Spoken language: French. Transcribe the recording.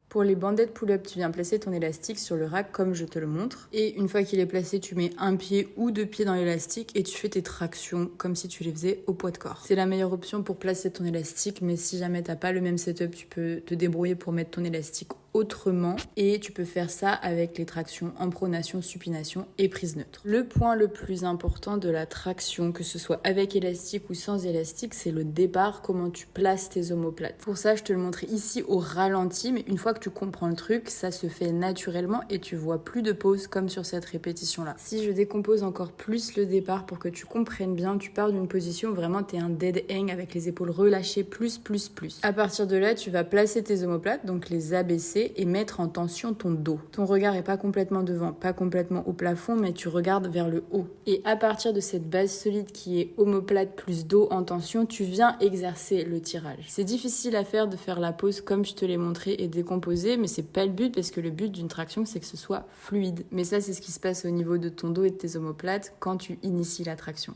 Pour les bandettes pull-up, tu viens placer ton élastique sur le rack comme je te le montre. Et une fois qu'il est placé, tu mets un pied ou deux pieds dans l'élastique et tu fais tes tractions comme si tu les faisais au poids de corps. C'est la meilleure option pour placer ton élastique, mais si jamais t'as pas le même setup, tu peux te débrouiller pour mettre ton élastique autrement et tu peux faire ça avec les tractions en pronation, supination et prise neutre. Le point le plus important de la traction, que ce soit avec élastique ou sans élastique, c'est le départ, comment tu places tes omoplates. Pour ça, je te le montre ici au ralenti, mais une fois que tu comprends le truc, ça se fait naturellement et tu vois plus de pause comme sur cette répétition-là. Si je décompose encore plus le départ pour que tu comprennes bien, tu pars d'une position où vraiment tu es un dead hang avec les épaules relâchées plus. À partir de là, tu vas placer tes omoplates, donc les abaisser et mettre en tension ton dos. Ton regard est pas complètement devant, pas complètement au plafond, mais tu regardes vers le haut. Et à partir de cette base solide qui est omoplate plus dos en tension, tu viens exercer le tirage. C'est difficile à faire de faire la pause comme je te l'ai montré et décomposer, mais c'est pas le but parce que le but d'une traction, c'est que ce soit fluide. Mais ça, c'est ce qui se passe au niveau de ton dos et de tes omoplates quand tu inities la traction.